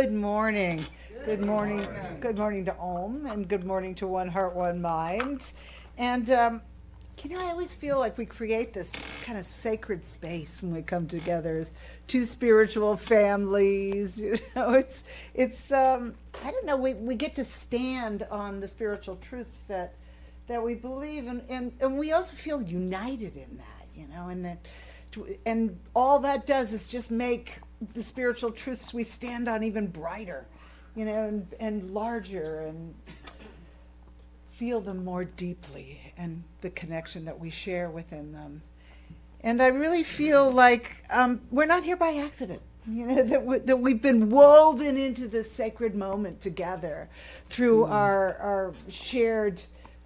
Good morning. Good morning. Good morning to Om, and good morning to One Heart, One Mind. And, I always feel like we create this kind of sacred space when we come together as two spiritual families. I don't know, we get to stand on the spiritual truths that we believe, and we also feel united in that, and all that does is just make the spiritual truths we stand on even brighter, and larger, and feel them more deeply, and the connection that we share within them. And I really feel like we're not here by accident, that we've been woven into this sacred moment together through our shared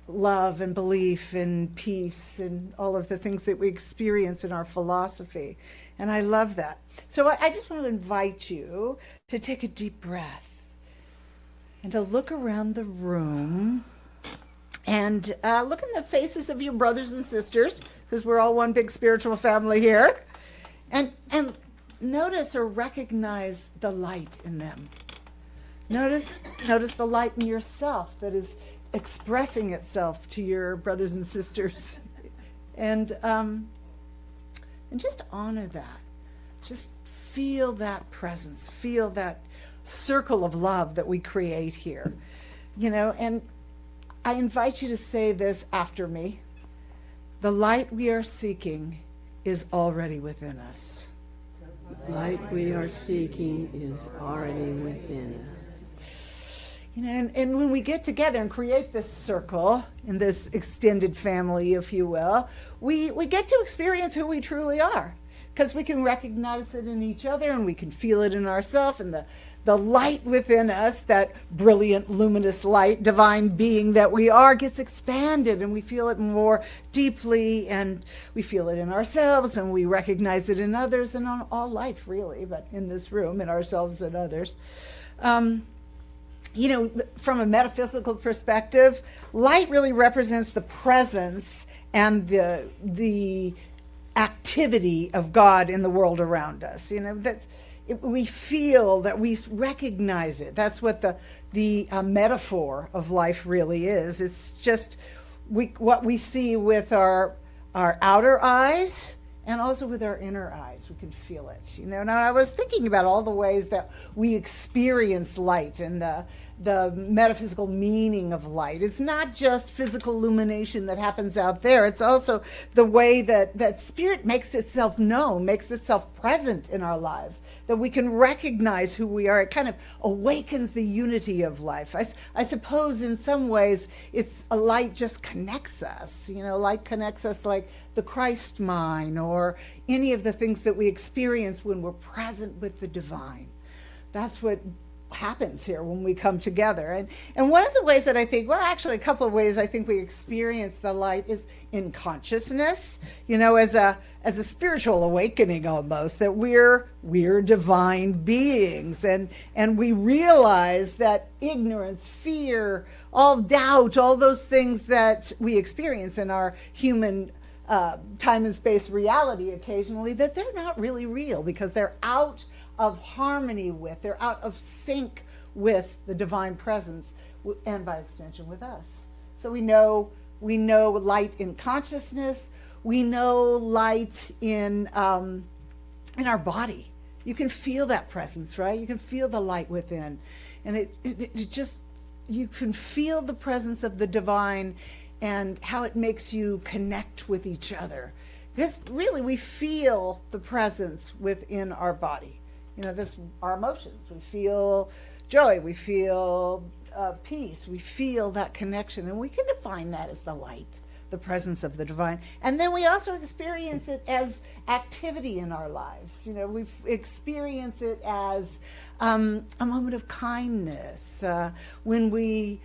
love and belief and peace and all of the things that we experience in our philosophy. And I love that. So I just want to invite you to take a deep breath and to look around the room and look in the faces of your brothers and sisters, because we're all one big spiritual family here, and notice or recognize the light in them. Notice the light in yourself that is expressing itself to your brothers and sisters, and just honor that. Just feel that presence, feel that circle of love that we create here, and I invite you to say this after me. The light we are seeking is already within us. The light we are seeking is already within us. And when we get together and create this circle in this extended family, if you will, we get to experience who we truly are, because we can recognize it in each other, and we can feel it in ourselves, and the light within us, that brilliant, luminous light, divine being that we are, gets expanded, and we feel it more deeply, and we feel it in ourselves, and we recognize it in others, and on all life, really, but in this room, in ourselves and others. From a metaphysical perspective, light really represents the presence and the activity of God in the world around us. We feel that, we recognize it. That's what the metaphor of life really is. It's just what we see with our outer eyes, and also with our inner eyes. We can feel it. Now I was thinking about all the ways that we experience light and the metaphysical meaning of light. It's not just physical illumination that happens out there. It's also the way that spirit makes itself known, makes itself present in our lives, that we can recognize who we are. It kind of awakens the unity of life. I suppose in some ways it's a light just connects us. Light connects us like the Christ mind, or any of the things that we experience when we're present with the divine. That's what happens here when we come together. And one of the ways that I think, well, actually a couple of ways I think we experience the light is in consciousness, as a spiritual awakening almost, that we're divine beings, and we realize that ignorance, fear, all doubt, all those things that we experience in our human time and space reality occasionally, that they're not really real, because they're out of harmony with, they're out of sync with the divine presence, and by extension with us. So we know light in consciousness. We know light in our body. You can feel that presence, right? You can feel the light within, and it just, you can feel the presence of the divine and how it makes you connect with each other. Because really we feel the presence within our body. Our emotions. We feel joy. We feel peace. We feel that connection. And we can define that as the light, the presence of the divine. And then we also experience it as activity in our lives. We experience it as a moment of kindness, when we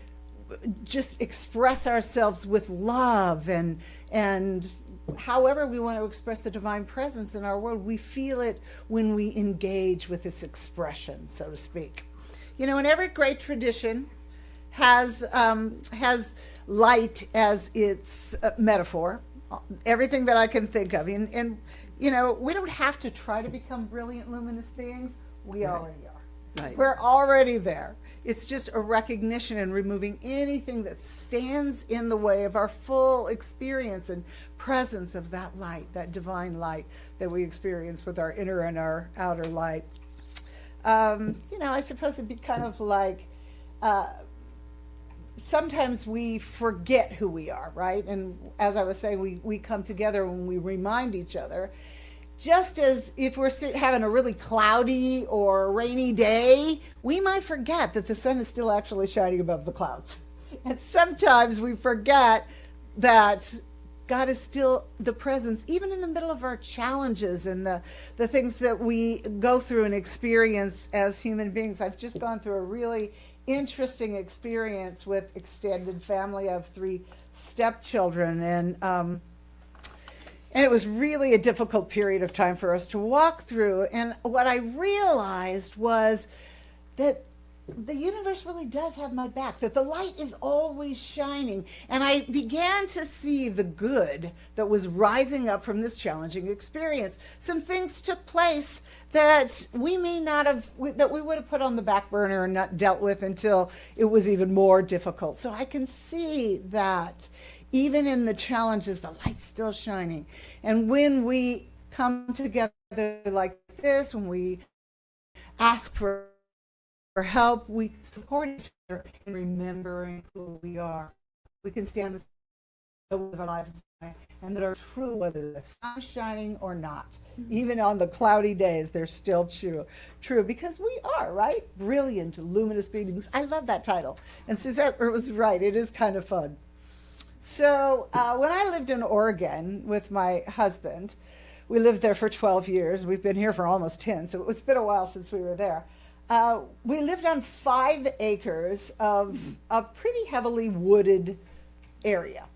just express ourselves with love, and however we want to express the divine presence in our world, we feel it when we engage with its expression, so to speak. And every great tradition has light as its metaphor. Everything that I can think of, and we don't have to try to become brilliant, luminous beings. We already are. Right. We're already there. It's just a recognition and removing anything that stands in the way of our full experience and presence of that light, that divine light that we experience with our inner and our outer light. I suppose it'd be kind of like sometimes we forget who we are, right? And as I was saying, we come together when we remind each other. Just as if we're having a really cloudy or rainy day, we might forget that the sun is still actually shining above the clouds. And sometimes we forget that God is still the presence, even in the middle of our challenges and the things that we go through and experience as human beings. I've just gone through a really interesting experience with extended family. I have 3 stepchildren, and it was really a difficult period of time for us to walk through. And what I realized was that the universe really does have my back, that the light is always shining. And I began to see the good that was rising up from this challenging experience. Some things took place that we may not have, that we would have put on the back burner and not dealt with until it was even more difficult. So I can see that even in the challenges, the light's still shining. And when we come together like this, when we ask for help, we support each other in remembering who we are. We can stand the way of our lives and that are true, whether the sun's shining or not. Even on the cloudy days, they're still true because we are, right? Brilliant, luminous beings. I love that title. And Suzette was right. It is kind of fun. So when I lived in Oregon with my husband, we lived there for 12 years. We've been here for almost 10, so it's been a while since we were there. We lived on 5 acres of a pretty heavily wooded area.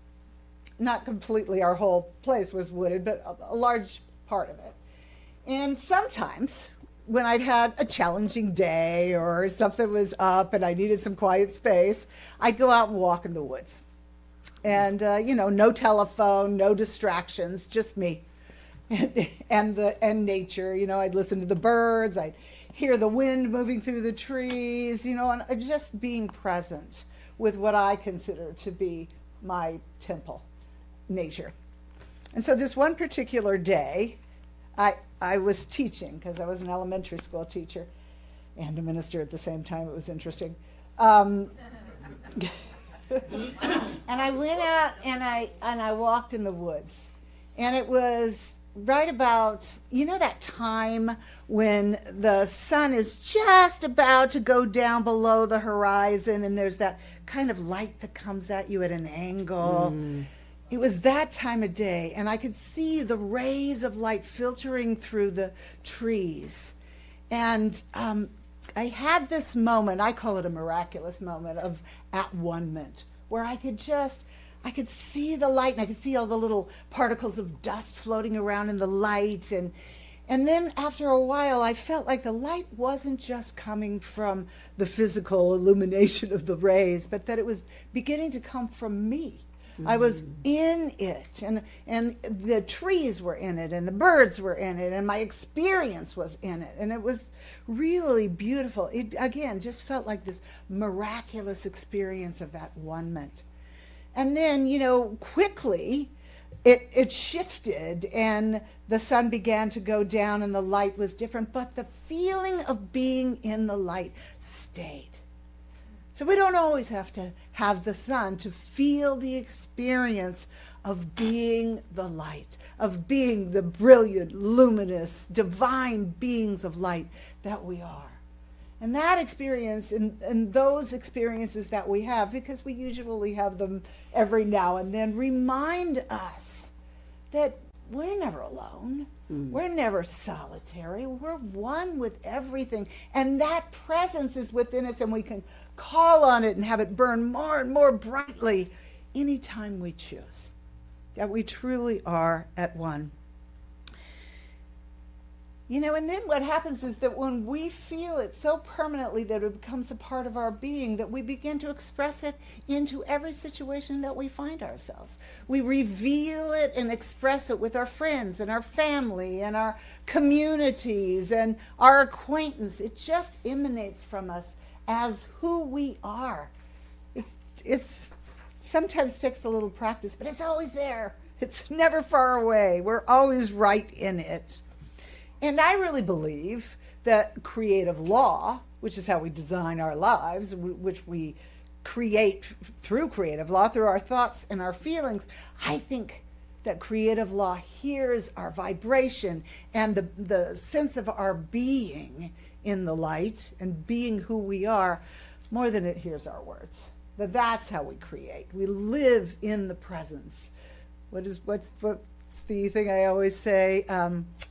Not completely, our whole place was wooded, but a large part of it. And sometimes when I'd had a challenging day or something was up and I needed some quiet space, I'd go out and walk in the woods. And, no telephone, no distractions, just me and nature. I'd listen to the birds, I'd hear the wind moving through the trees, and just being present with what I consider to be my temple, nature. And so this one particular day, I was teaching because I was an elementary school teacher and a minister at the same time. It was interesting. And I went out and I walked in the woods, and it was right about, that time when the sun is just about to go down below the horizon and there's that kind of light that comes at you at an angle. It was that time of day, and I could see the rays of light filtering through the trees. And I had this moment, I call it a miraculous moment of at-one-ment, where I could see the light, and I could see all the little particles of dust floating around in the light. And then after a while, I felt like the light wasn't just coming from the physical illumination of the rays, but that it was beginning to come from me. I was in it, and the trees were in it, and the birds were in it, and my experience was in it, and it was really beautiful. It, again, just felt like this miraculous experience of that one-ment. And then, quickly, it shifted, and the sun began to go down, and the light was different, but the feeling of being in the light stayed. So we don't always have to have the sun to feel the experience of being the light, of being the brilliant, luminous, divine beings of light that we are. And that experience and those experiences that we have, because we usually have them every now and then, remind us that we're never alone. We're never solitary. We're one with everything. And that presence is within us, and we can call on it and have it burn more and more brightly anytime we choose. That we truly are at one. And then what happens is that when we feel it so permanently that it becomes a part of our being, that we begin to express it into every situation that we find ourselves. We reveal it and express it with our friends and our family and our communities and our acquaintance. It just emanates from us as who we are. It's sometimes takes a little practice, but it's always there. It's never far away. We're always right in it. And I really believe that creative law, which is how we design our lives, which we create through creative law, through our thoughts and our feelings, I think that creative law hears our vibration and the sense of our being in the light and being who we are more than it hears our words. That's how we create. We live in the presence. What's the thing I always say?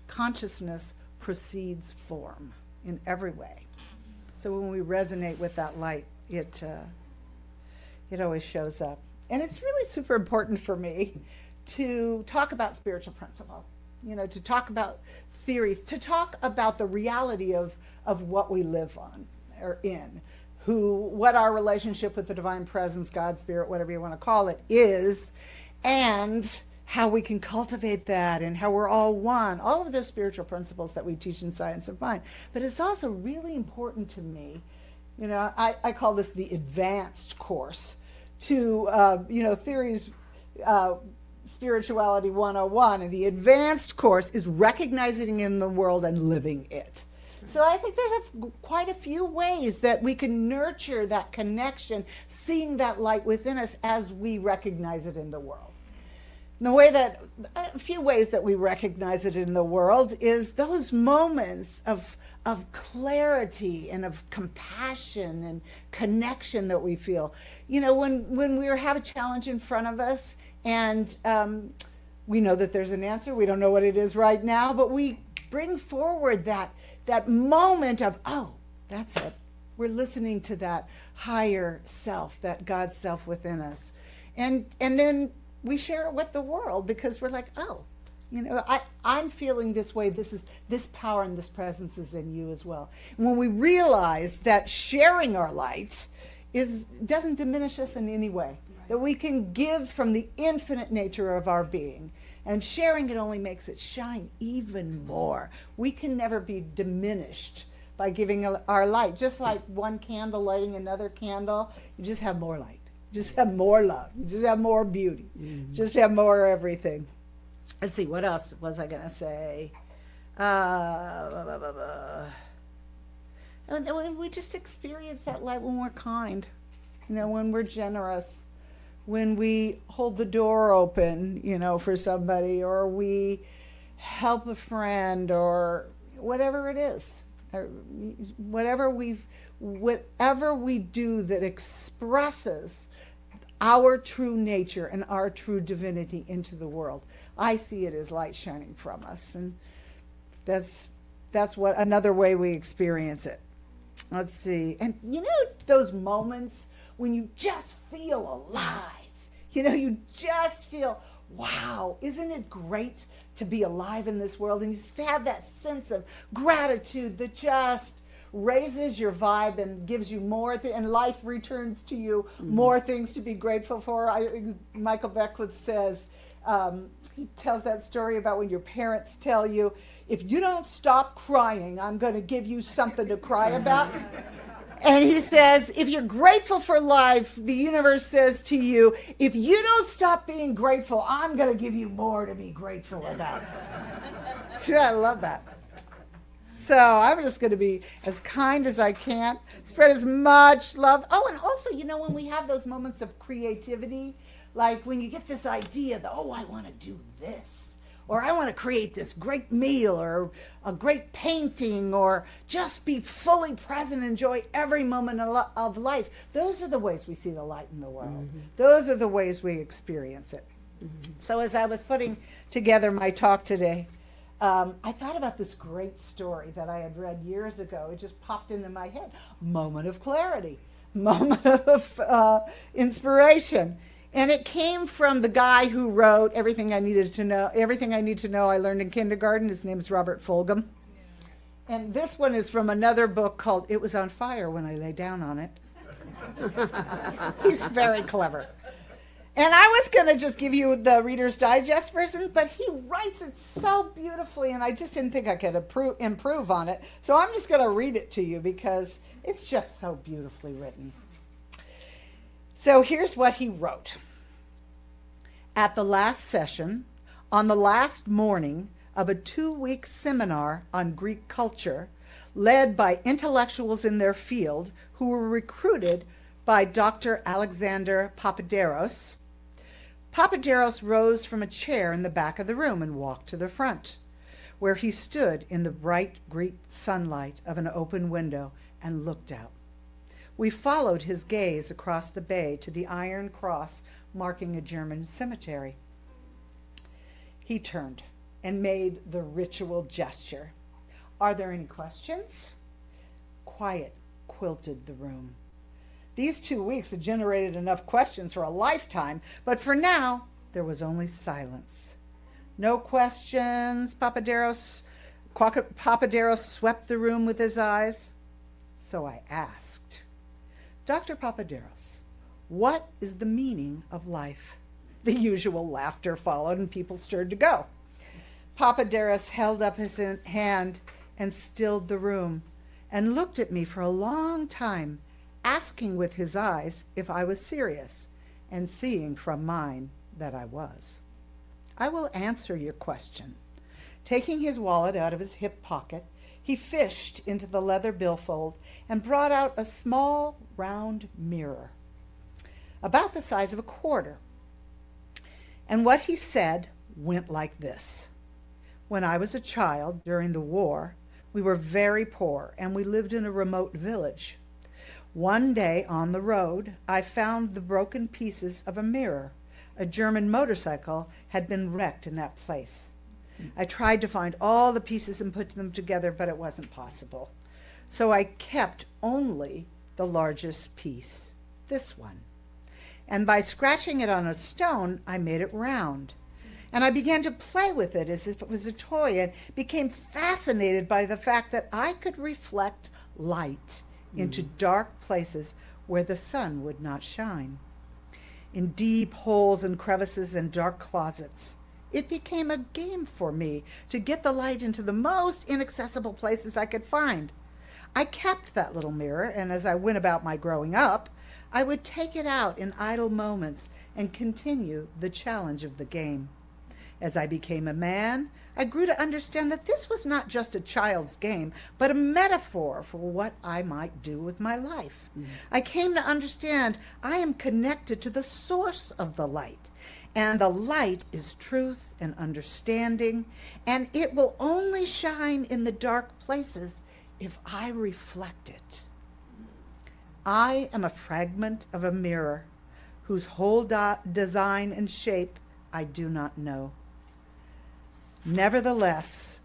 Consciousness precedes form in every way. So when we resonate with that light, it always shows up. And it's really super important for me to talk about spiritual principle, to talk about theories, to talk about the reality of what we live on or in, what our relationship with the divine presence, God, spirit, whatever you want to call it, is, and how we can cultivate that and how we're all one, all of those spiritual principles that we teach in Science of Mind. But it's also really important to me, I call this the advanced course to, theories, Spirituality 101. And the advanced course is recognizing in the world and living it. So I think there's quite a few ways that we can nurture that connection, seeing that light within us as we recognize it in the world. A few ways that we recognize it in the world is those moments of clarity and of compassion and connection that we feel. When we have a challenge in front of us and we know that there's an answer, we don't know what it is right now, but we bring forward that moment of, oh, that's it. We're listening to that higher self, that God self within us. And then we share it with the world because we're like, oh, I'm feeling this way. This power and this presence is in you as well. And when we realize that sharing our light doesn't diminish us in any way, that we can give from the infinite nature of our being, and sharing it only makes it shine even more. We can never be diminished by giving our light. Just like one candle lighting another candle, you just have more light. Just have more love. You just have more beauty. Mm-hmm. Just have more everything. Let's see, what else was I going to say? And we just experience that light when we're kind, when we're generous, when we hold the door open, for somebody, or we help a friend, or whatever it is, or whatever we do that expresses our true nature and our true divinity into the world. I see it as light shining from us, and that's what another way we experience it. Let's see. And those moments when you just feel alive. You just feel, wow, isn't it great to be alive in this world? And you just have that sense of gratitude that just raises your vibe and gives you more, and life returns to you more things to be grateful for. Michael Beckwith says, he tells that story about when your parents tell you, if you don't stop crying, I'm going to give you something to cry about. And he says, if you're grateful for life, the universe says to you, if you don't stop being grateful, I'm going to give you more to be grateful about. Yeah, I love that. So I'm just going to be as kind as I can, spread as much love. Oh, and also, when we have those moments of creativity, like when you get this idea that, oh, I want to do this, or I want to create this great meal, or a great painting, or just be fully present, enjoy every moment of life. Those are the ways we see the light in the world. Mm-hmm. Those are the ways we experience it. Mm-hmm. So as I was putting together my talk today, I thought about this great story that I had read years ago. It just popped into my head. Moment of clarity, moment of inspiration. And it came from the guy who wrote Everything I Need to Know I Learned in Kindergarten. His name is Robert Fulghum. And this one is from another book called It Was on Fire When I Lay Down on It. He's very clever. And I was going to just give you the Reader's Digest version, but he writes it so beautifully, and I just didn't think I could improve on it. So I'm just going to read it to you because it's just so beautifully written. So here's what he wrote. At the last session, on the last morning of a 2-week seminar on Greek culture, led by intellectuals in their field who were recruited by Dr. Alexander Papaderos, Papaderos rose from a chair in the back of the room and walked to the front, where he stood in the bright Greek sunlight of an open window and looked out. We followed his gaze across the bay to the iron cross marking a German cemetery. He turned and made the ritual gesture. Are there any questions? Quiet quilted the room. These 2 weeks had generated enough questions for a lifetime, but for now, there was only silence. No questions, Papaderos swept the room with his eyes. So I asked, Dr. Papaderos, what is the meaning of life? The usual laughter followed and people stirred to go. Papaderos held up his hand and stilled the room and looked at me for a long time, asking with his eyes if I was serious, and seeing from mine that I was. I will answer your question. Taking his wallet out of his hip pocket, he fished into the leather billfold and brought out a small, round mirror, about the size of a quarter. And what he said went like this. When I was a child during the war, we were very poor and we lived in a remote village. One day on the road, I found the broken pieces of a mirror. A German motorcycle had been wrecked in that place. I tried to find all the pieces and put them together, but it wasn't possible. So I kept only the largest piece, this one. And by scratching it on a stone, I made it round. And I began to play with it as if it was a toy and became fascinated by the fact that I could reflect light into dark places where the sun would not shine. In deep holes and crevices and dark closets, it became a game for me to get the light into the most inaccessible places I could find. I kept that little mirror, and as I went about my growing up, I would take it out in idle moments and continue the challenge of the game. As I became a man, I grew to understand that this was not just a child's game, but a metaphor for what I might do with my life. I came to understand I am connected to the source of the light, and the light is truth and understanding, and it will only shine in the dark places if I reflect it. I am a fragment of a mirror whose whole design and shape I do not know. Nevertheless,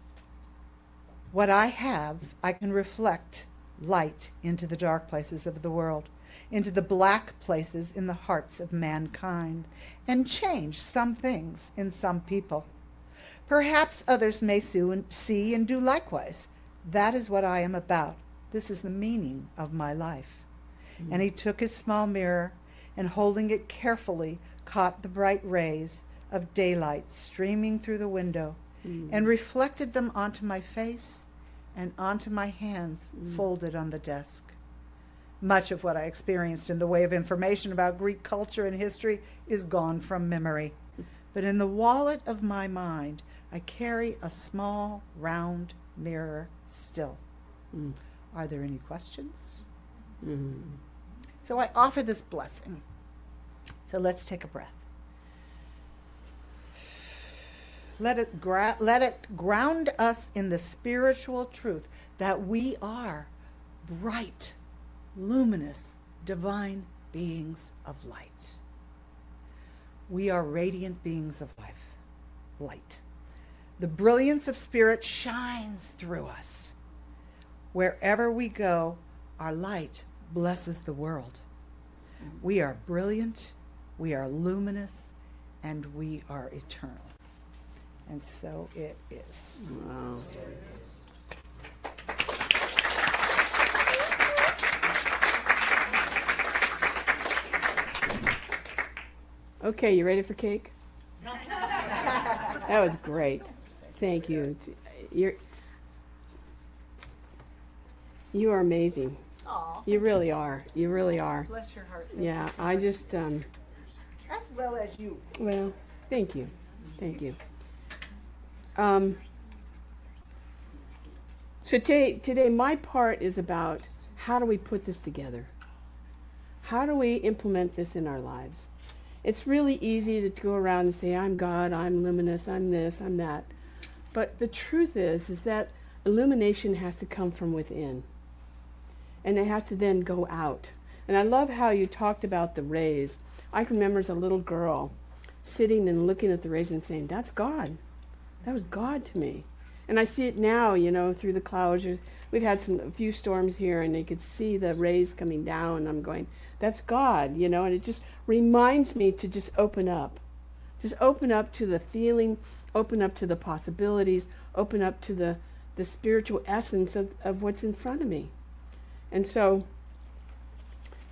what I have, I can reflect light into the dark places of the world, into the black places in the hearts of mankind, and change some things in some people. Perhaps others may see and do likewise. That is what I am about. This is the meaning of my life. And he took his small mirror and, holding it carefully, caught the bright rays of daylight streaming through the window and reflected them onto my face and onto my hands folded on the desk. Much of what I experienced in the way of information about Greek culture and history is gone from memory. But in the wallet of my mind, I carry a small, round mirror still. Are there any questions? So I offer this blessing. So let's take a breath. Let it ground us in the spiritual truth that we are bright, luminous, divine beings of light. We are radiant beings of light. The brilliance of spirit shines through us. Wherever we go, our light blesses the world. We are brilliant, we are luminous, and we are eternal. And so it is. Wow. Okay, you ready for cake? That was great. Thank you. You are amazing. Aw, You really are. You really are. bless your heart. Yeah, I just, As well as you. well, thank you. Thank you. So today my part is about how do we put this together? How do we implement this in our lives? It's really easy to go around and say, I'm God, I'm luminous, I'm this, I'm that. But the truth is that illumination has to come from within. And it has to then go out. And I love how you talked about the rays. I can remember as a little girl sitting and looking at the rays and saying, that's God. That was God to me. And I see it now, through the clouds. We've had a few storms here, and you could see the rays coming down, and I'm going, that's God, and it just reminds me to just open up. Just open up to the feeling, open up to the possibilities, open up to the spiritual essence of what's in front of me. And so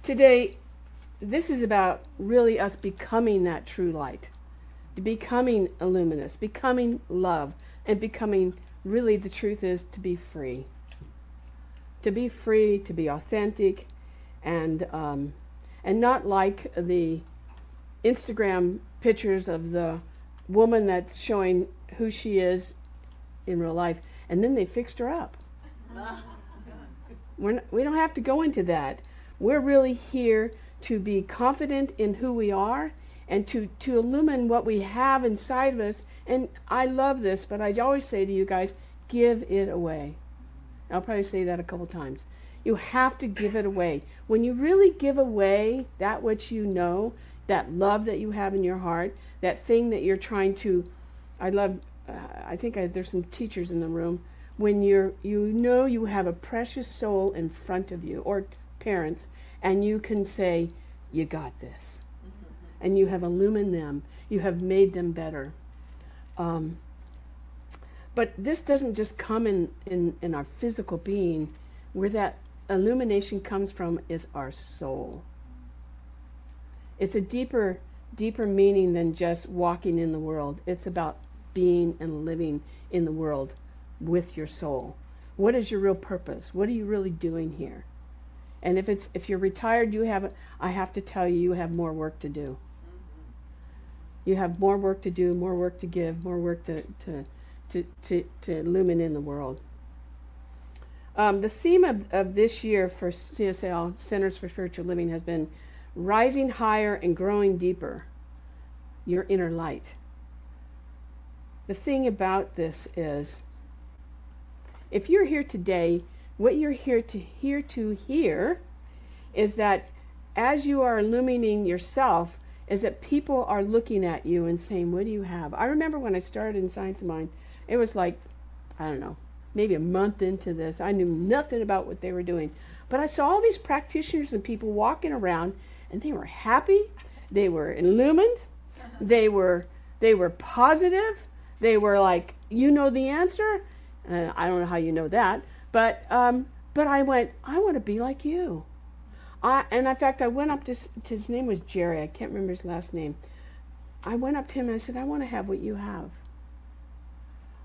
today, this is about really us becoming that true light, becoming a luminous, becoming love, and becoming, really the truth is, to be free. To be free, to be authentic, and not like the Instagram pictures of the woman that's showing who she is in real life, and then they fixed her up. We don't have to go into that. We're really here to be confident in who we are and to illumine what we have inside of us. And I love this, but I always say to you guys, give it away. I'll probably say that a couple times. You have to give it away. When you really give away that which you know, that love that you have in your heart, that thing that you're trying to, there's some teachers in the room, when you have a precious soul in front of you, or parents, and you can say, you got this. And you have illumined them. You have made them better. But this doesn't just come in our physical being. Where that illumination comes from is our soul. It's a deeper meaning than just walking in the world. It's about being and living in the world with your soul. What is your real purpose? What are you really doing here? And if you're retired, I have to tell you, you have more work to do. You have more work to do, more work to give, more work to illumine in the world. The theme of this year for CSL, Centers for Spiritual Living, has been rising higher and growing deeper, your inner light. The thing about this is, if you're here today, what you're here to hear is that as you are illuminating yourself, is that people are looking at you and saying, what do you have? I remember when I started in Science of Mind, it was like, I don't know, maybe a month into this. I knew nothing about what they were doing. But I saw all these practitioners and people walking around, and they were happy, they were illumined, they were positive, they were like, you know the answer? I don't know how you know that, but I went, I want to be like you. And in fact, I went up to his name was Jerry. I can't remember his last name. I went up to him and I said, I want to have what you have.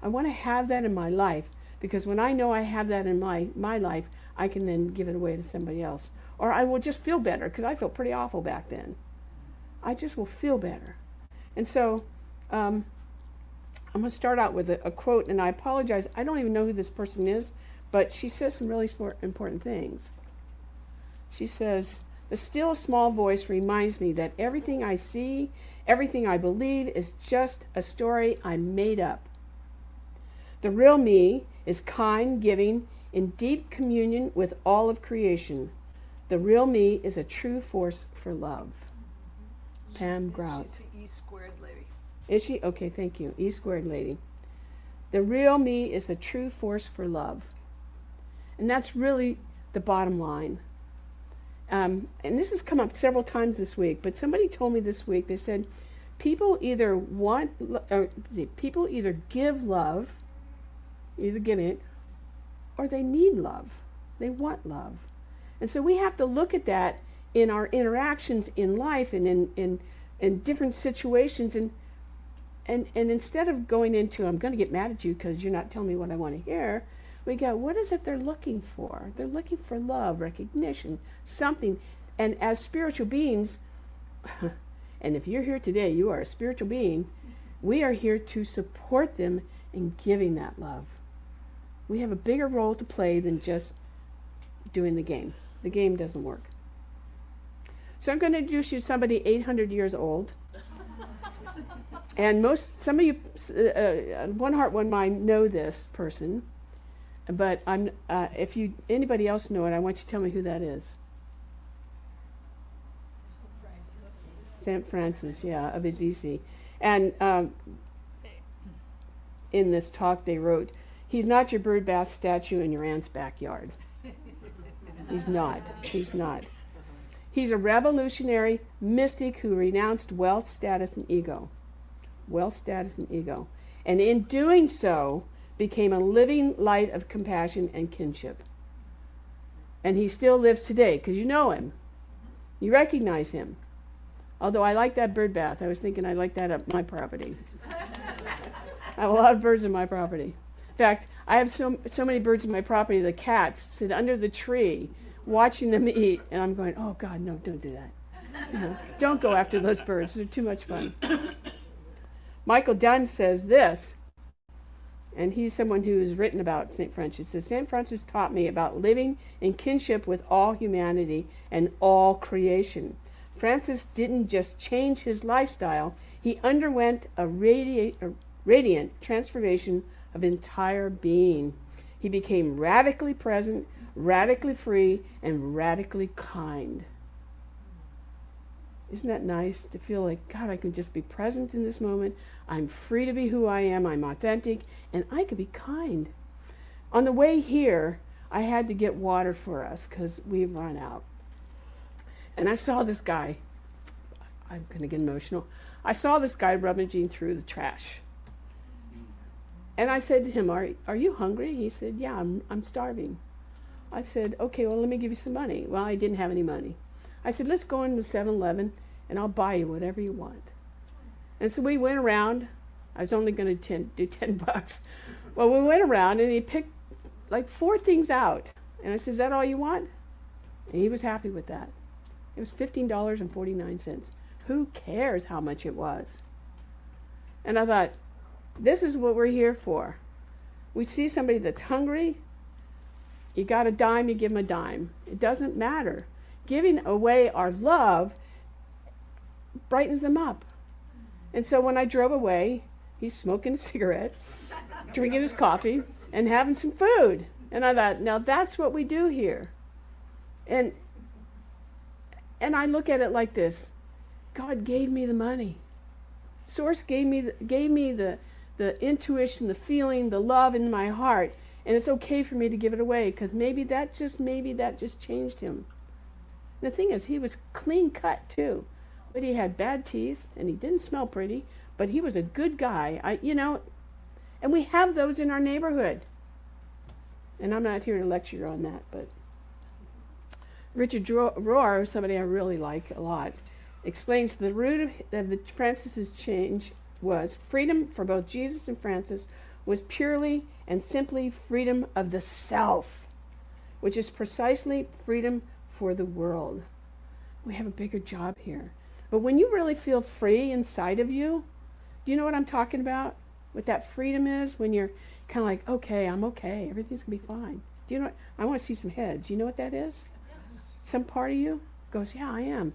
I want to have that in my life, because when I know I have that in my life, I can then give it away to somebody else. Or I will just feel better, because I felt pretty awful back then. I just will feel better. And so I'm going to start out with a quote, and I apologize. I don't even know who this person is, but she says some really important things. She says, the still small voice reminds me that everything I see, everything I believe is just a story I made up. The real me is kind, giving, in deep communion with all of creation. The real me is a true force for love. Pam Grout. She's the E-squared lady. Is she? Okay, thank you. E-squared lady. The real me is a true force for love. And that's really the bottom line. And this has come up several times this week, but somebody told me this week, they said, people either give love, either giving it, or they need love. They want love. And so we have to look at that in our interactions in life and in in different situations, and instead of going into, I'm going to get mad at you because you're not telling me what I want to hear, we go, what is it they're looking for? They're looking for love, recognition, something. And as spiritual beings, and if you're here today, you are a spiritual being, we are here to support them in giving that love. We have a bigger role to play than just doing the game. The game doesn't work. So I'm going to introduce you to somebody 800 years old. And some of you, One Heart, One Mind, know this person. But if anybody else know it, I want you to tell me who that is. St. Francis, yeah, of Assisi. And in this talk they wrote, he's not your bird bath statue in your aunt's backyard. He's not. He's not. He's a revolutionary mystic who renounced wealth, status, and ego. Wealth, status, and ego. And in doing so, became a living light of compassion and kinship. And he still lives today, because you know him. You recognize him. Although I like that bird bath. I was thinking I'd like that at my property. I have a lot of birds on my property. In fact, I have so many birds on my property, the cats sit under the tree watching them eat, and I'm going, oh God, no, don't do that. You know, don't go after those birds. They're too much fun. Michael Dunn says this, and he's someone who's written about St. Francis. He says, St. Francis taught me about living in kinship with all humanity and all creation. Francis didn't just change his lifestyle, he underwent a radiant transformation of entire being. He became radically present, radically free, and radically kind. Isn't that nice to feel like, God, I can just be present in this moment. I'm free to be who I am. I'm authentic, and I can be kind. On the way here, I had to get water for us because we've run out. And I saw this guy. I'm going to get emotional. I saw this guy rummaging through the trash. And I said to him, are you hungry? He said, yeah, I'm starving. I said, okay, well, let me give you some money. Well, I didn't have any money. I said, let's go into 7-Eleven and I'll buy you whatever you want. And so we went around. I was only going to do $10. Well, we went around and he picked like 4 things out. And I said, is that all you want? And he was happy with that. It was $15.49. Who cares how much it was? And I thought, this is what we're here for. We see somebody that's hungry. You got a dime, you give them a dime. It doesn't matter. Giving away our love brightens them up. And so when I drove away, he's smoking a cigarette, drinking his coffee, and having some food. And I thought, now that's what we do here. And I look at it like this. God gave me the money. Source gave me the intuition, the feeling, the love in my heart. And it's okay for me to give it away because maybe that just changed him. The thing is, he was clean cut too, but he had bad teeth and he didn't smell pretty, but he was a good guy. And we have those in our neighborhood. And I'm not here to lecture you on that, but Richard Rohr, somebody I really like a lot, explains the root of the Francis's change was freedom for both Jesus and Francis was purely and simply freedom of the self, which is precisely freedom for the world. We have a bigger job here. But when you really feel free inside of you, do you know what I'm talking about? What that freedom is? When you're kind of like, okay, I'm okay. Everything's going to be fine. Do you know what? I want to see some heads. You know what that is? Yes. Some part of you goes, yeah, I am.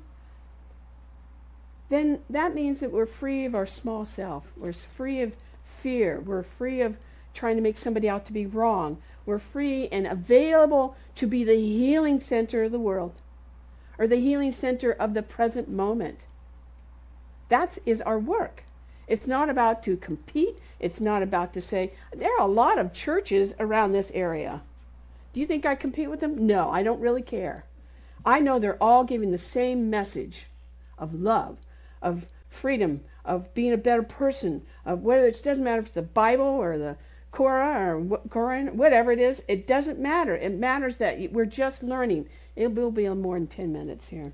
Then that means that we're free of our small self. We're free of fear. We're free of trying to make somebody out to be wrong. We're free and available to be the healing center of the world, or the healing center of the present moment. That is our work. It's not about to compete. It's not about to say, there are a lot of churches around this area. Do you think I compete with them? No, I don't really care. I know they're all giving the same message of love, of freedom, of being a better person, of whether it doesn't matter if it's the Bible or the Korah or Koran, whatever it is, it doesn't matter. It matters that we're just learning. It will be on more than 10 minutes here.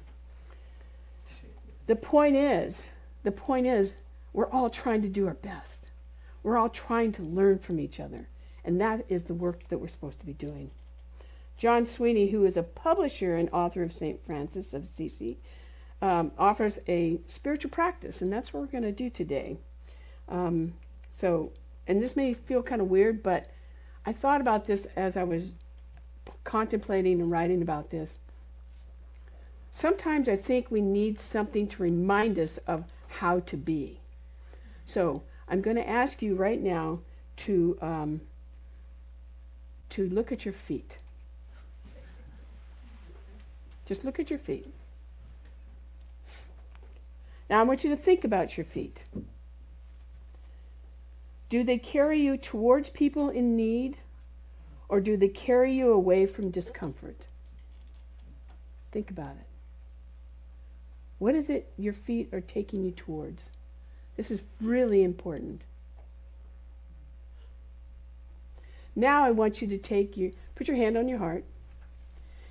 The point is, the point is, we're all trying to do our best. We're all trying to learn from each other. And that is the work that we're supposed to be doing. John Sweeney, who is a publisher and author of St. Francis of Assisi, offers a spiritual practice, and that's what we're going to do today. And this may feel kind of weird, but I thought about this as I was contemplating and writing about this. Sometimes I think we need something to remind us of how to be. So I'm going to ask you right now to look at your feet. Just look at your feet. Now I want you to think about your feet. Do they carry you towards people in need, or do they carry you away from discomfort? Think about it. What is it your feet are taking you towards? This is really important. Now I want you to put your hand on your heart,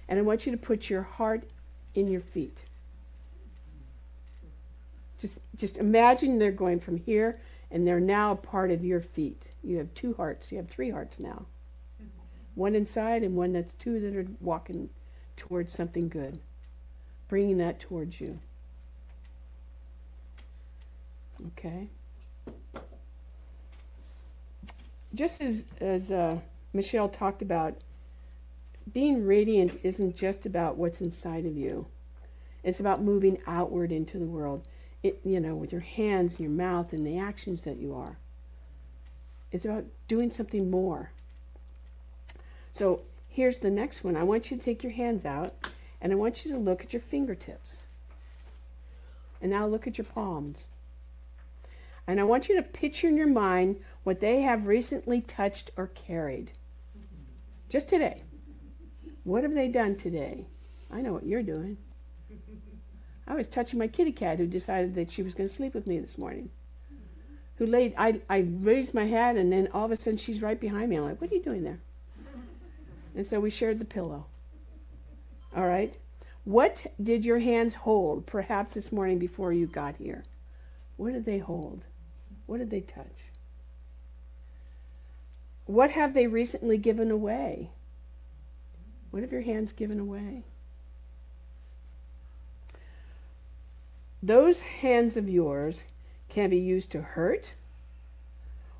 and I want you to put your heart in your feet. Just imagine they're going from here, and they're now a part of your feet. You have 2 hearts. You have 3 hearts now. One inside and one that's 2 that are walking towards something good. Bringing that towards you. Okay? Just as Michelle talked about, being radiant isn't just about what's inside of you. It's about moving outward into the world. With your hands, your mouth, and the actions that you are. It's about doing something more. So here's the next one. I want you to take your hands out, and I want you to look at your fingertips. And now look at your palms. And I want you to picture in your mind what they have recently touched or carried. Just today. What have they done today? I know what you're doing. I was touching my kitty cat who decided that she was going to sleep with me this morning. I raised my head, and then all of a sudden she's right behind me. I'm like, what are you doing there? And so we shared the pillow. All right? What did your hands hold, perhaps this morning before you got here? What did they hold? What did they touch? What have they recently given away? What have your hands given away? Those hands of yours can be used to hurt,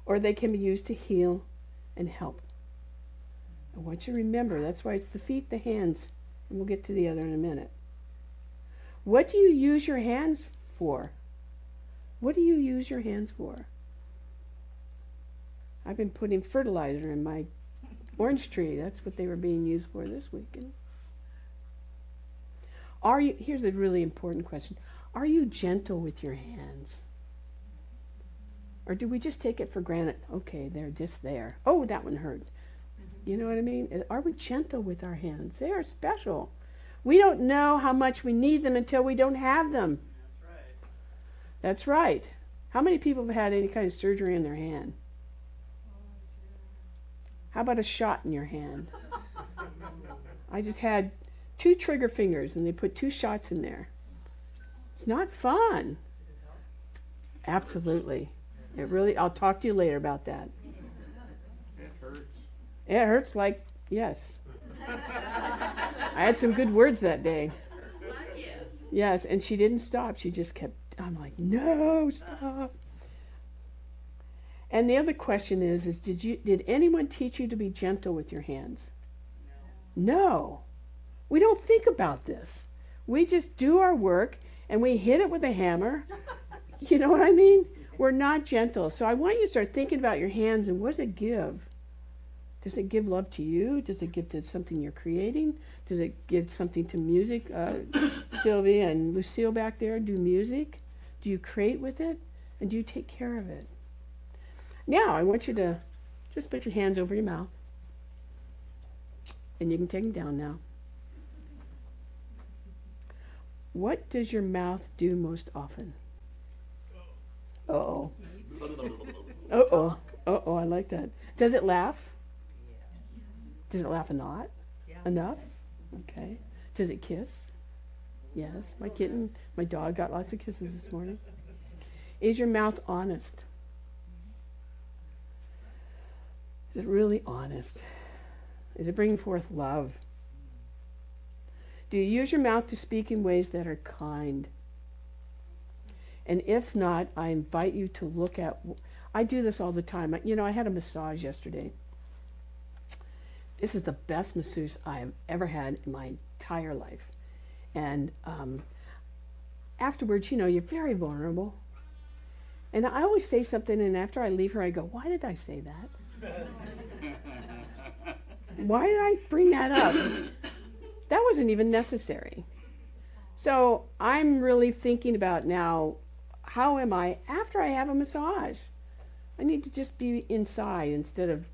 or they can be used to heal and help. I want you to remember, that's why it's the feet, the hands, and we'll get to the other in a minute. What do you use your hands for? What do you use your hands for? I've been putting fertilizer in my orange tree. That's what they were being used for this weekend. Here's a really important question. Are you gentle with your hands? Or do we just take it for granted? Okay, they're just there. Oh, that one hurt. You know what I mean? Are we gentle with our hands? They are special. We don't know how much we need them until we don't have them. That's right. That's right. How many people have had any kind of surgery in their hand? How about a shot in your hand? I just had 2 trigger fingers, and they put 2 shots in there. It's not fun. Absolutely. I'll talk to you later about that. It hurts. It hurts like, yes. I had some good words that day. Yes, and she didn't stop. She just kept, I'm like, no, stop. And the other question is did anyone teach you to be gentle with your hands? No. We don't think about this. We just do our work, and we hit it with a hammer. You know what I mean? We're not gentle. So I want you to start thinking about your hands, and what does it give? Does it give love to you? Does it give to something you're creating? Does it give something to music? Sylvia and Lucille back there do music. Do you create with it? And do you take care of it? Now, I want you to just put your hands over your mouth. And you can take them down now. What does your mouth do most often? Uh-oh. Uh-oh. Uh-oh, I like that. Does it laugh? Does it laugh a lot? Enough? Okay. Does it kiss? Yes. My dog got lots of kisses this morning. Is your mouth honest? Is it really honest? Is it bringing forth love? Do you use your mouth to speak in ways that are kind? And if not, I invite you to look at, I do this all the time. I had a massage yesterday. This is the best masseuse I have ever had in my entire life. And afterwards, you're very vulnerable. And I always say something, and after I leave her, I go, why did I say that? Why did I bring that up? That wasn't even necessary. So I'm really thinking about now, how am I after I have a massage? I need to just be inside instead of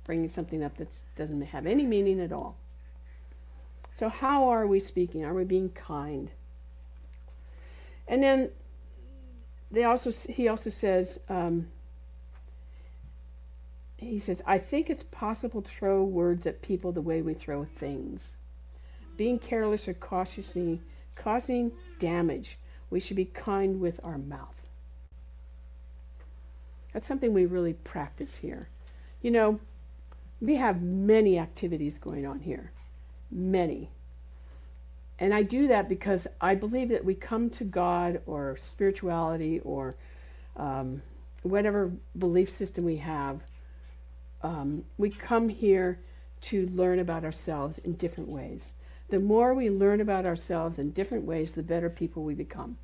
bringing something up that doesn't have any meaning at all. So how are we speaking? Are we being kind? And then he also says, I think it's possible to throw words at people the way we throw things. Being careless or cautiously causing damage. We should be kind with our mouth. That's something we really practice here. We have many activities going on here. Many. And I do that because I believe that we come to God or spirituality or whatever belief system we have. We come here to learn about ourselves in different ways. The more we learn about ourselves in different ways, the better people we become.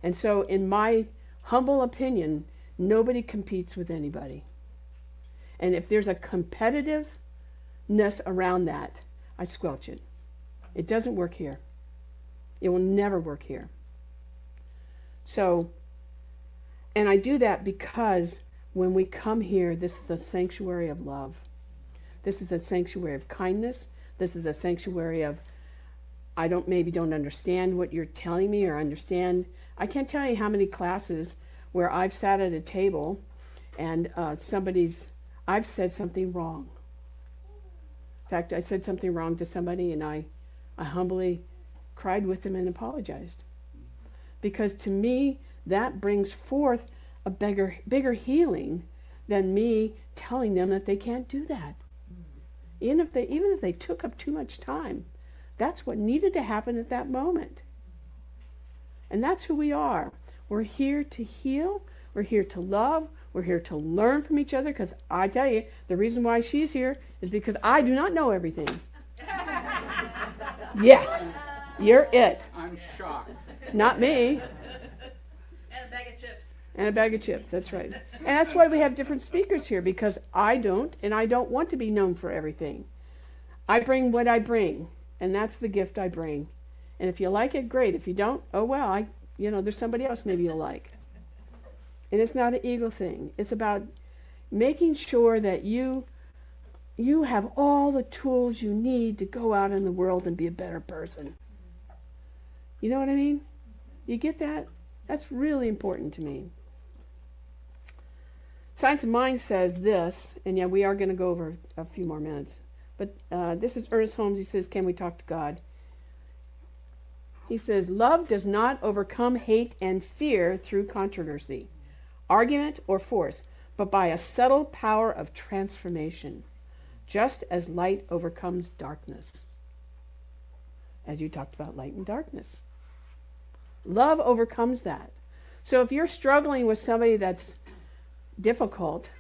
And so, in my humble opinion, nobody competes with anybody. And if there's a competitiveness around that, I squelch it. It doesn't work here. It will never work here. So, and I do that because when we come here, this is a sanctuary of love. This is a sanctuary of kindness. This is a sanctuary of, I maybe don't understand what you're telling me or understand. I can't tell you how many classes where I've sat at a table and I've said something wrong. In fact, I said something wrong to somebody and I humbly cried with them and apologized. Because to me, that brings forth a bigger healing than me telling them that they can't do that. Even if they took up too much time, that's what needed to happen at that moment. And that's who we are. We're here to heal. We're here to love. We're here to learn from each other, because I tell you, the reason why she's here is because I do not know everything. Yes, you're it. I'm shocked. Not me. And a bag of chips. And a bag of chips, that's right. And that's why we have different speakers here, because I don't want to be known for everything. I bring what I bring, and that's the gift I bring. And if you like it, great. If you don't, oh well, there's somebody else maybe you'll like. And it's not an ego thing. It's about making sure that you have all the tools you need to go out in the world and be a better person. You know what I mean? You get that? That's really important to me. Science of Mind says this, and yeah, we are going to go over a few more minutes. But this is Ernest Holmes. He says, can we talk to God? He says, love does not overcome hate and fear through controversy, argument, or force, but by a subtle power of transformation, just as light overcomes darkness. As you talked about light and darkness. Love overcomes that. So if you're struggling with somebody that's difficult,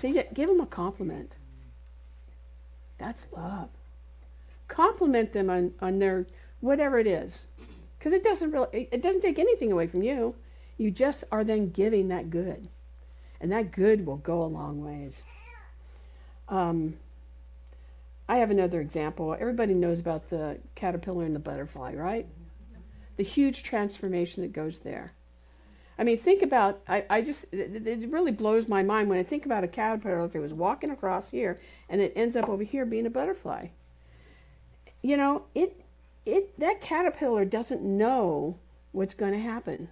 give them a compliment. That's love. Compliment them on their whatever it is, because it doesn't take anything away from you. You just are then giving that good, and that good will go a long ways. I have another example. Everybody knows about the caterpillar and the butterfly, right? The huge transformation that goes there. I mean, think about, it really blows my mind when I think about a caterpillar, if it was walking across here and it ends up over here being a butterfly. That caterpillar doesn't know what's going to happen.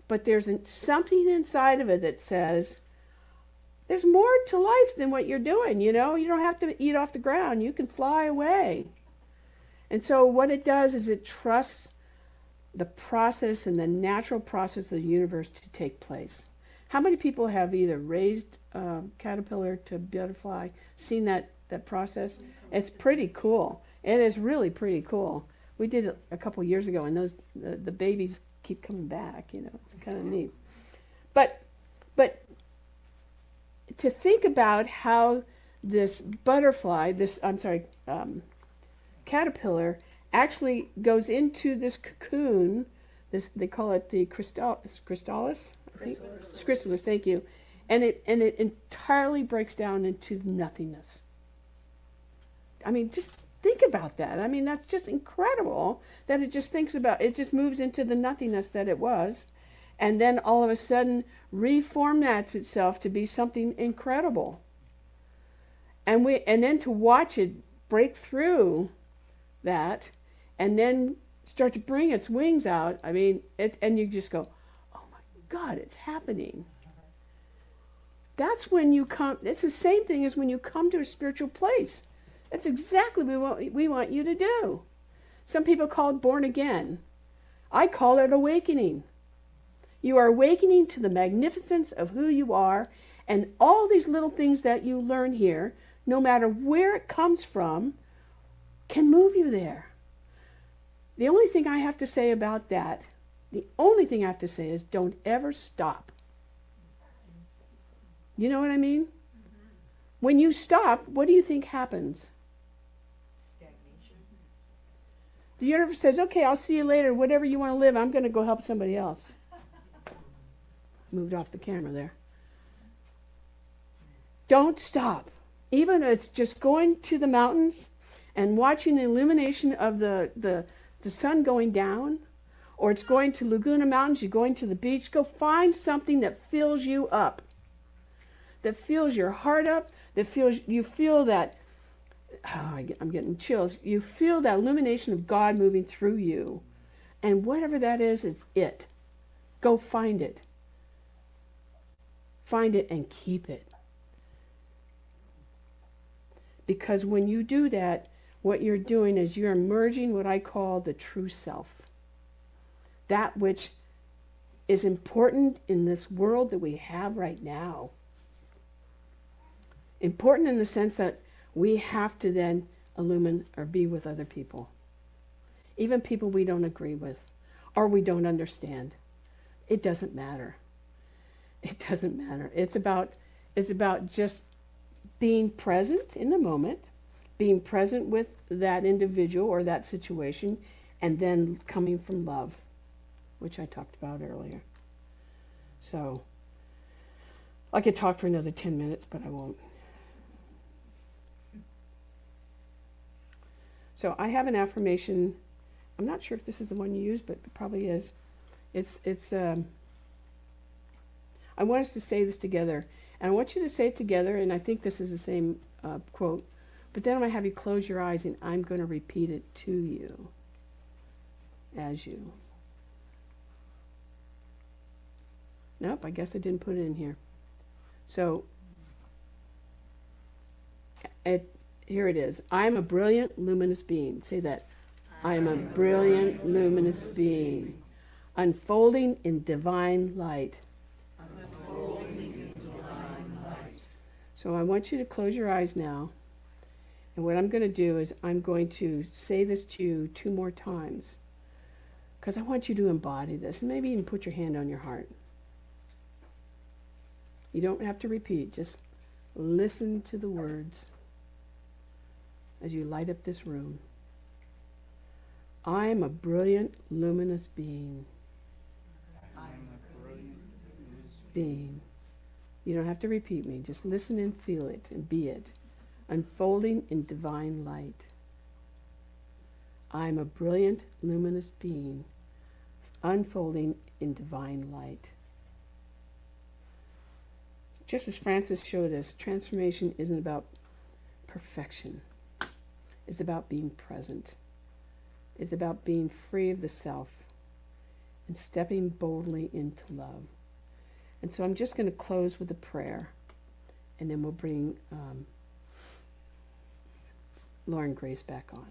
But there's something inside of it that says, there's more to life than what you're doing, You don't have to eat off the ground. You can fly away. And so what it does is it trusts the process and the natural process of the universe to take place. How many people have either raised caterpillar to butterfly, seen that process? It's pretty cool. It is really pretty cool. We did it a couple years ago, and the babies keep coming back. You know, it's kind of neat. But to think about how this butterfly, caterpillar, actually goes into this cocoon. They call it the chrysalis. I think chrysalis. Thank you. And it entirely breaks down into nothingness. I mean, just think about that. I mean, that's just incredible that it just moves into the nothingness that it was, and then all of a sudden reformats itself to be something incredible. And then to watch it break through that, and then start to bring its wings out. I mean, and you just go, oh my God, it's happening. That's when you come. It's the same thing as when you come to a spiritual place. That's exactly what we want you to do. Some people call it born again. I call it awakening. You are awakening to the magnificence of who you are, and all these little things that you learn here, no matter where it comes from, can move you there. The only thing I have to say about that, is don't ever stop. You know what I mean? Mm-hmm. When you stop, what do you think happens? Stagnation. The universe says, okay, I'll see you later. Whatever you want to live, I'm going to go help somebody else. Moved off the camera there. Don't stop. Even if it's just going to the mountains and watching the illumination of the sun going down, or it's going to Laguna Mountains, you're going to the beach, go find something that fills you up, that fills your heart up, you feel that, I'm getting chills, you feel that illumination of God moving through you. And whatever that is, it's it. Go find it. Find it and keep it. Because when you do that, what you're doing is you're merging what I call the true self. That which is important in this world that we have right now. Important in the sense that we have to then illumine or be with other people. Even people we don't agree with or we don't understand. It doesn't matter. It doesn't matter. It's about just being present in the moment, being present with that individual or that situation, and then coming from love, which I talked about earlier. So, I could talk for another 10 minutes, but I won't. So I have an affirmation. I'm not sure if this is the one you use, but it probably is. I want us to say this together. And I want you to say it together, and I think this is the same quote. But then I'm going to have you close your eyes, and I'm going to repeat it to you as you. Nope, I guess I didn't put it in here. So, here it is. I am a brilliant, luminous being. Say that. I am a brilliant, luminous being, unfolding in divine light. So I want you to close your eyes now. And what I'm going to do is I'm going to say this to you 2 more times. Because I want you to embody this. And maybe even put your hand on your heart. You don't have to repeat. Just listen to the words as you light up this room. I am a brilliant, luminous being. I am a brilliant Being. You don't have to repeat me. Just listen and feel it and be it. Unfolding in divine light. I am a brilliant, luminous being. Unfolding in divine light. Just as Francis showed us, transformation isn't about perfection. It's about being present. It's about being free of the self and stepping boldly into love. And so I'm just going to close with a prayer, and then we'll bring Lauren Grace back on.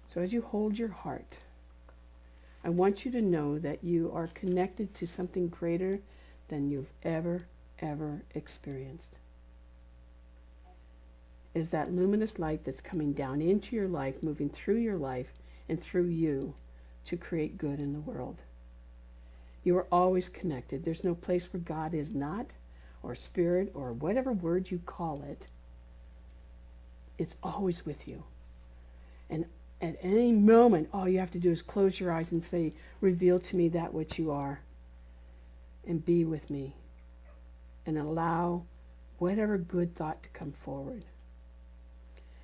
So as you hold your heart, I want you to know that you are connected to something greater than you've ever experienced. It is that luminous light that's coming down into your life, moving through your life and through you to create good in the world. You are always connected. There's no place where God is not, or spirit, or whatever word you call it. It's always with you. And at any moment, all you have to do is close your eyes and say, reveal to me that which you are, and be with me, and allow whatever good thought to come forward.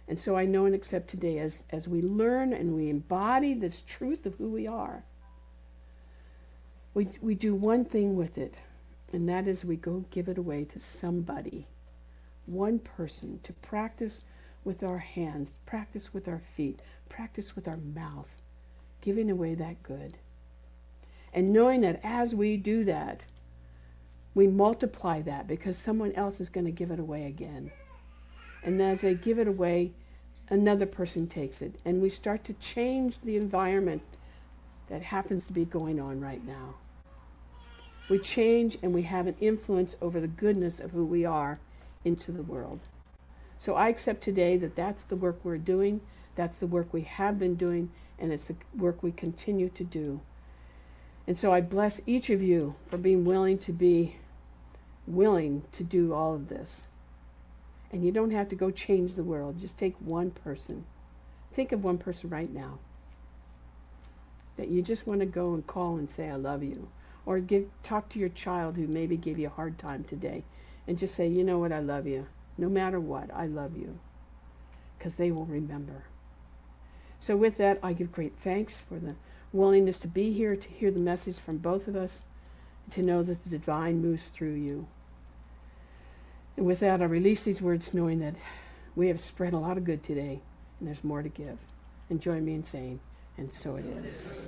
And so I know and accept today, as we learn and we embody this truth of who we are, we do one thing with it, and that is we go give it away to somebody, one person, to practice with our hands, practice with our feet, practice with our mouth, giving away that good. And knowing that as we do that, we multiply that because someone else is going to give it away again. And as they give it away, another person takes it. And we start to change the environment that happens to be going on right now. We change and we have an influence over the goodness of who we are into the world. So I accept today that that's the work we're doing, that's the work we have been doing, and it's the work we continue to do. And so I bless each of you for being willing to do all of this. And you don't have to go change the world. Just take one person. Think of one person right now that you just want to go and call and say, I love you. Or talk to your child who maybe gave you a hard time today and just say, you know what, I love you. No matter what, I love you. Because they will remember. So with that, I give great thanks for the willingness to be here, to hear the message from both of us, to know that the divine moves through you. And with that, I release these words knowing that we have spread a lot of good today, and there's more to give. And join me in saying, and so it is.